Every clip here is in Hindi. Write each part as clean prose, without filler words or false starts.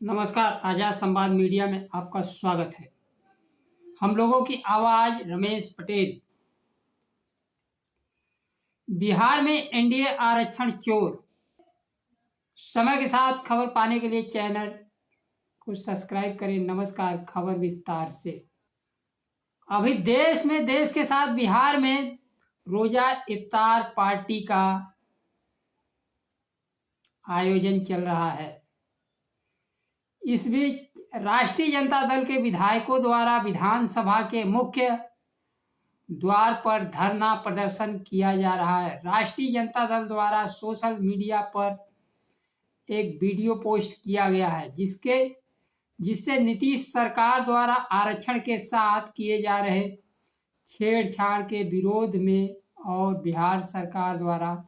नमस्कार, आजाद संवाद मीडिया में आपका स्वागत है। हम लोगों की आवाज रमेश पटेल। बिहार में एनडीए आरक्षण चोर। समय के साथ खबर पाने के लिए चैनल को सब्सक्राइब करें। नमस्कार, खबर विस्तार से। अभी देश के साथ बिहार में रोजा इफ्तार पार्टी का आयोजन चल रहा है। इस बीच राष्ट्रीय जनता दल के विधायकों द्वारा विधानसभा के मुख्य द्वार पर धरना प्रदर्शन किया जा रहा है। राष्ट्रीय जनता दल द्वारा सोशल मीडिया पर एक वीडियो पोस्ट किया गया है जिससे नीतीश सरकार द्वारा आरक्षण के साथ किए जा रहे छेड़छाड़ के विरोध में और बिहार सरकार द्वारा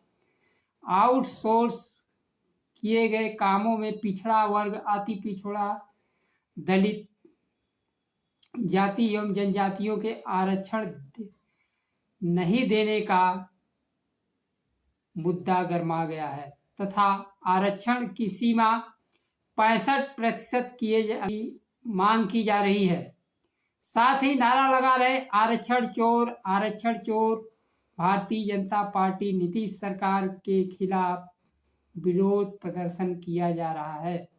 आउटसोर्स किए गए कामों में पिछड़ा वर्ग, अति पिछड़ा, दलित, जाति एवं जनजातियों के आरक्षण नहीं देने का मुद्दा गरमा गया है तथा आरक्षण की सीमा 65% मांग की जा रही है। साथ ही नारा लगा रहे आरक्षण चोर, आरक्षण चोर। भारतीय जनता पार्टी नीतीश सरकार के खिलाफ विरोध प्रदर्शन किया जा रहा है।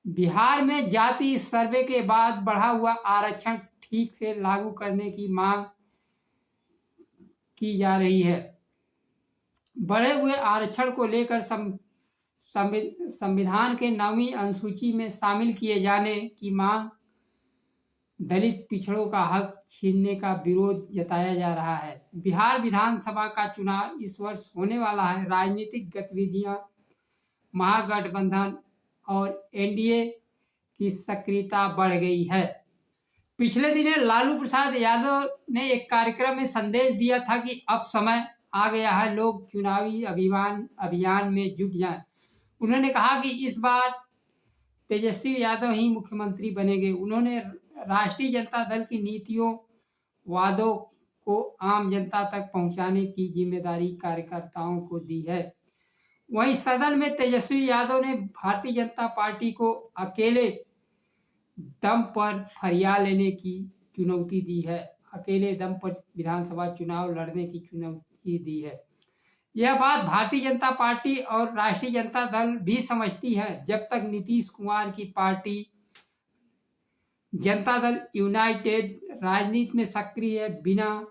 बिहार में जाति सर्वे के बाद बढ़ा हुआ आरक्षण ठीक से लागू करने की मांग की जा रही है। बढ़े हुए आरक्षण को लेकर संविधान के 9वीं अनुसूची में शामिल किए जाने की मांग, दलित पिछड़ों का हक छीनने का विरोध जताया जा रहा है। बिहार विधानसभा का चुनाव इस वर्ष होने वाला है। राजनीतिक गतिविधियां, महागठबंधन और एनडीए की सक्रियता बढ़ गई है। पिछले दिनों लालू प्रसाद यादव ने एक कार्यक्रम में संदेश दिया था कि अब समय आ गया है, लोग चुनावी अभियान में जुट जाएं। उन्होंने कहा कि इस बार तेजस्वी यादव ही मुख्यमंत्री बनेंगे। उन्होंने राष्ट्रीय जनता दल की नीतियों, वादों को आम जनता तक पहुंचाने की जिम्मेदारी कार्यकर्ताओं को दी है। वहीं सदन में तेजस्वी यादव ने भारतीय जनता पार्टी को अकेले दम पर फरियाद लेने की चुनौती दी है। अकेले दम पर विधानसभा चुनाव लड़ने की चुनौती दी है। यह बात भारतीय जनता पार्टी और राष्ट्रीय जनता दल भी समझती है। जब तक नीतीश कुमार की पार्टी जनता दल यूनाइटेड राजनीति में सक्रिय है, बिना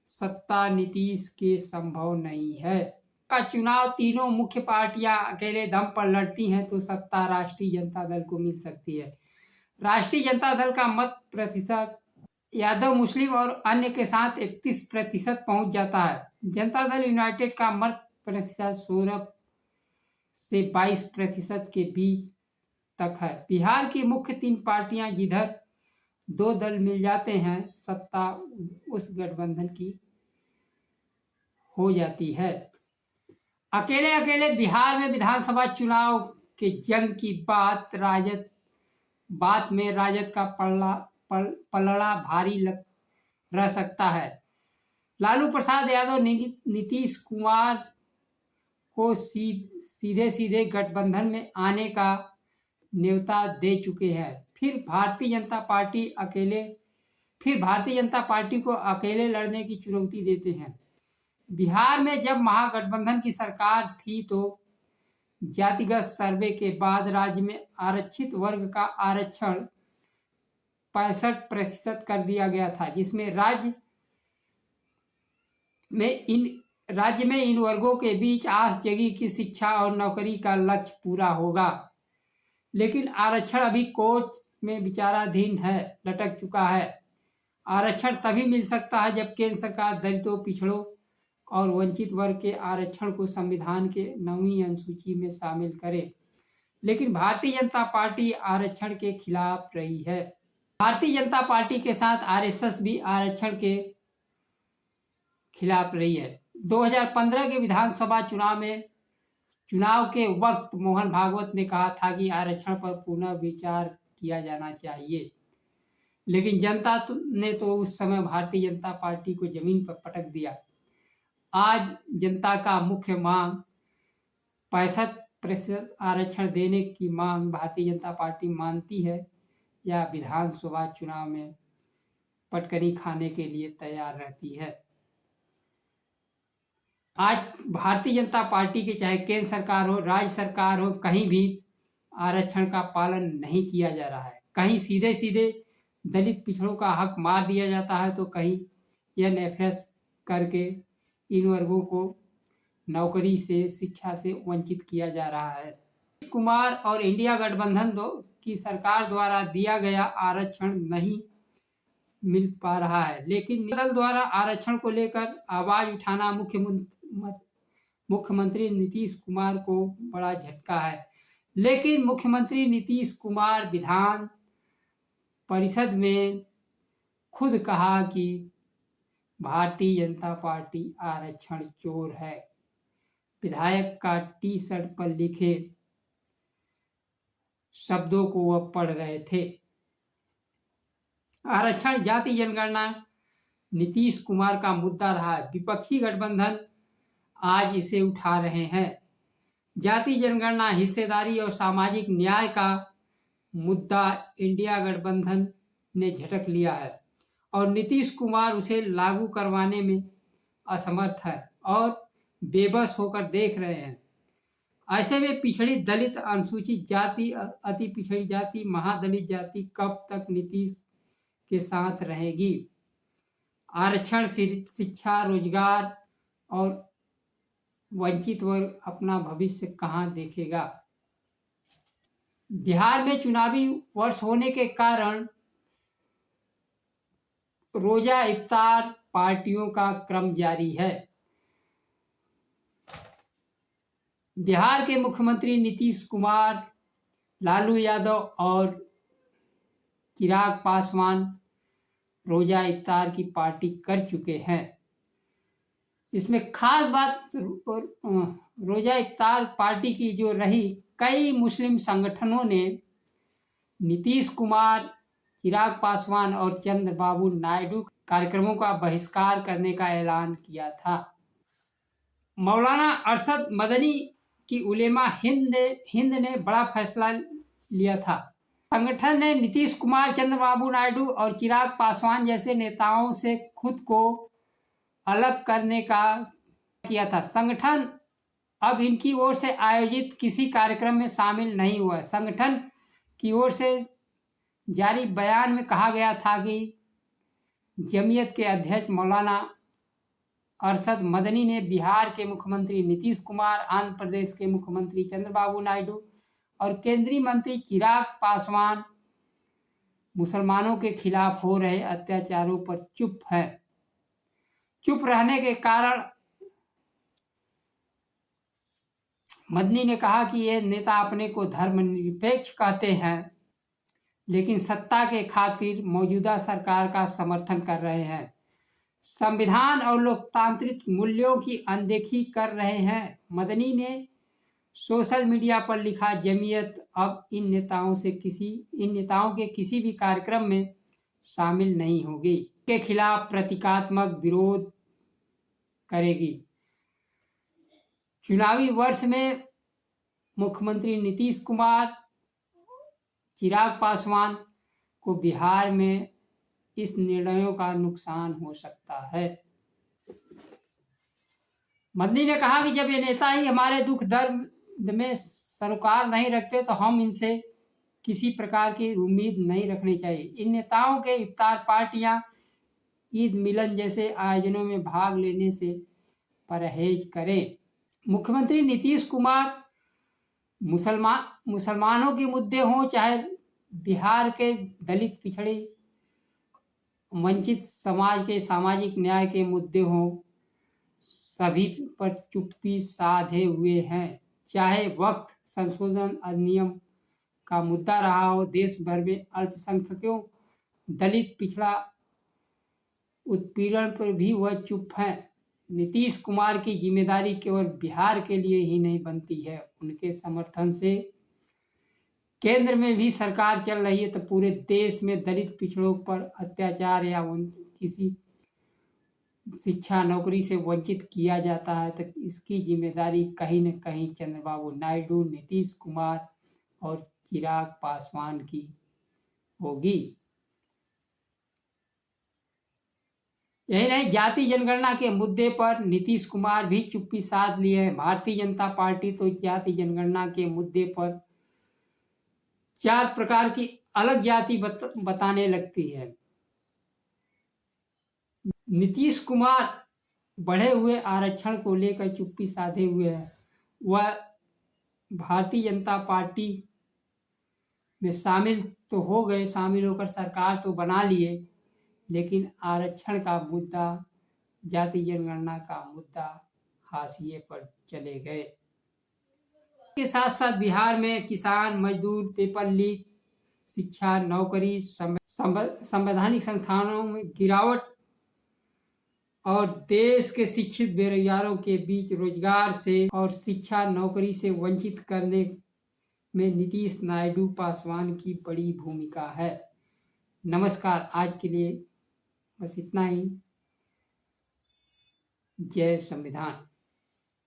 सत्ता नीतीश के संभव नहीं है। का चुनाव तीनों मुख्य पार्टियां अकेले दम पर लड़ती हैं तो सत्ता राष्ट्रीय जनता दल को मिल सकती है। राष्ट्रीय जनता दल का मत प्रतिशत यादव, मुस्लिम और अन्य के साथ 31% पहुंच जाता है। जनता दल यूनाइटेड का मत प्रतिशत 16 से 22% के बीच तक है। बिहार की मुख्य 3 पार्टियां जिधर 2 दल मिल जाते हैं, सत्ता उस गठबंधन की हो जाती है। अकेले बिहार में विधानसभा चुनाव के जंग की बात में राजद का पलड़ा भारी रह सकता है। लालू प्रसाद यादव नीतीश कुमार को सीधे गठबंधन में आने का न्योता दे चुके हैं। फिर भारतीय जनता पार्टी को अकेले लड़ने की चुनौती देते हैं। बिहार में जब महागठबंधन की सरकार थी तो जातिगत सर्वे के बाद राज्य में आरक्षित वर्ग का आरक्षण 65% कर दिया गया था, जिसमें राज्य में इन वर्गों के बीच आस जगी कि शिक्षा और नौकरी का लक्ष्य पूरा होगा। लेकिन आरक्षण अभी कोर्ट में विचाराधीन है, लटक चुका है। आरक्षण तभी मिल सकता है जब केंद्र सरकार दलितों, पिछड़ों और वंचित वर्ग के आरक्षण को संविधान के 9वीं अनुसूची में शामिल करे। लेकिन भारतीय जनता पार्टी आरक्षण के खिलाफ रही है। भारतीय जनता पार्टी के साथ आरएसएस भी आरक्षण के खिलाफ रही है। 2015 के विधानसभा चुनाव के वक्त मोहन भागवत ने कहा था कि आरक्षण पर पुनः विचार किया जाना चाहिए, लेकिन जनता ने तो उस समय भारतीय जनता पार्टी को जमीन पर पटक दिया। आज जनता का मुख्य मांग प्रतिशत आरक्षण देने की मांग भारतीय जनता पार्टी मानती है या विधानसभा चुनाव में पटकनी खाने के लिए तैयार रहती है। आज भारतीय जनता पार्टी के चाहे केंद्र सरकार हो, राज्य सरकार हो, कहीं भी आरक्षण का पालन नहीं किया जा रहा है। कहीं सीधे सीधे दलित पिछड़ों का हक मार दिया जाता है, तो कहीं एनएफएस करके इन वर्गों को नौकरी से, शिक्षा से वंचित किया जा रहा है। कुमार और इंडिया गठबंधन की सरकार द्वारा दिया गया आरक्षण नहीं मिल पा रहा है, लेकिन दल द्वारा आरक्षण को लेकर आवाज उठाना मुख्यमंत्री नीतीश कुमार को बड़ा झटका है। लेकिन मुख्यमंत्री नीतीश कुमार विधान परिषद में खुद कहा कि भारतीय जनता पार्टी आरक्षण चोर है। विधायक का टी शर्ट पर लिखे शब्दों को वह पढ़ रहे थे। आरक्षण जाति जनगणना नीतीश कुमार का मुद्दा रहा है। विपक्षी गठबंधन आज इसे उठा रहे हैं। जाति जनगणना, हिस्सेदारी और सामाजिक न्याय का मुद्दा इंडिया गठबंधन ने झटक लिया है और नीतीश कुमार उसे लागू करवाने में असमर्थ है और बेबस होकर देख रहे हैं। ऐसे में पिछड़ी दलित, अनुसूचित जाति, अति पिछड़ी जाति, महादलित जाति कब तक नीतीश के साथ रहेगी? आरक्षण, शिक्षा, रोजगार और वंचित वर्ग अपना भविष्य कहाँ देखेगा? बिहार में चुनावी वर्ष होने के कारण रोजा इफ्तार पार्टियों का क्रम जारी है। बिहार के मुख्यमंत्री नीतीश कुमार, लालू यादव और चिराग पासवान रोजा इफ्तार की पार्टी कर चुके हैं। इसमें खास बात रोजा इफ्तार पार्टी की जो रही, कई मुस्लिम संगठनों ने नीतीश कुमार, चिराग पासवान और चंद्रबाबू नायडू कार्यक्रमों का बहिष्कार करने का ऐलान किया था। मौलाना अरशद मदनी की उलेमा हिंद ने बड़ा फैसला लिया था। संगठन ने नीतीश कुमार, चंद्रबाबू नायडू और चिराग पासवान जैसे नेताओं से खुद को अलग करने का किया था। संगठन अब इनकी ओर से आयोजित किसी कार्यक्रम में शामिल नहीं हुआ। संगठन की ओर से जारी बयान में कहा गया था कि जमीयत के अध्यक्ष मौलाना अरशद मदनी ने बिहार के मुख्यमंत्री नीतीश कुमार, आंध्र प्रदेश के मुख्यमंत्री चंद्रबाबू नायडू और केंद्रीय मंत्री चिराग पासवान मुसलमानों के खिलाफ हो रहे अत्याचारों पर चुप हैं। चुप रहने के कारण मदनी ने कहा कि ये नेता अपने को धर्मनिरपेक्ष कहते हैं, लेकिन सत्ता के खातिर मौजूदा सरकार का समर्थन कर रहे हैं, संविधान और लोकतांत्रिक मूल्यों की अनदेखी कर रहे हैं। मदनी ने सोशल मीडिया पर लिखा, जमीयत अब इन नेताओं के किसी भी कार्यक्रम में शामिल नहीं होगी, के खिलाफ प्रतीकात्मक विरोध करेगी। चुनावी वर्ष में मुख्यमंत्री नीतीश कुमार, चिराग पासवान को बिहार में इस निर्णयों का नुकसान हो सकता है। मदनी ने कहा कि जब ये नेता ही हमारे दुख दर्द में सरोकार नहीं रखते तो हम इनसे किसी प्रकार की उम्मीद नहीं रखनी चाहिए। इन नेताओं के इफ्तार पार्टियां, ईद मिलन जैसे आयोजनों में भाग लेने से परहेज करें। मुख्यमंत्री नीतीश कुमार मुसलमानों के मुद्दे हों, चाहे बिहार के दलित, पिछड़े, वंचित समाज के सामाजिक न्याय के मुद्दे हों, सभी पर चुप्पी साधे हुए हैं। चाहे वक्त संशोधन अधिनियम का मुद्दा रहा हो, देश भर में अल्पसंख्यकों, दलित, पिछड़ा उत्पीड़न पर भी वह चुप हैं। नीतीश कुमार की जिम्मेदारी केवल बिहार के लिए ही नहीं बनती है, उनके समर्थन से केंद्र में भी सरकार चल रही है तो पूरे देश में दलित, पिछड़ों पर अत्याचार या किसी शिक्षा नौकरी से वंचित किया जाता है, तो इसकी जिम्मेदारी कहीं न कहीं चंद्रबाबू नायडू, नीतीश कुमार और चिराग पासवान की होगी। यही नहीं, जाति जनगणना के मुद्दे पर नीतीश कुमार भी चुप्पी साध लिए हैं। भारतीय जनता पार्टी तो जाति जनगणना के मुद्दे पर 4 प्रकार की अलग जाति बताने लगती है। नीतीश कुमार बढ़े हुए आरक्षण को लेकर चुप्पी साधे हुए है। वह भारतीय जनता पार्टी में शामिल तो हो गए, शामिल होकर सरकार तो बना लिए, लेकिन आरक्षण का मुद्दा, जाति जनगणना का मुद्दा हाशिए पर चले गए। के साथ साथ बिहार में किसान, मजदूर, पेपर लीक, शिक्षा, नौकरी, संवैधानिक संस्थानों में गिरावट और देश के शिक्षित बेरोजगारों के बीच रोजगार से और शिक्षा नौकरी से वंचित करने में नीतीश नायडू पासवान की बड़ी भूमिका है। नमस्कार, आज के लिए बस इतना ही। जय संविधान।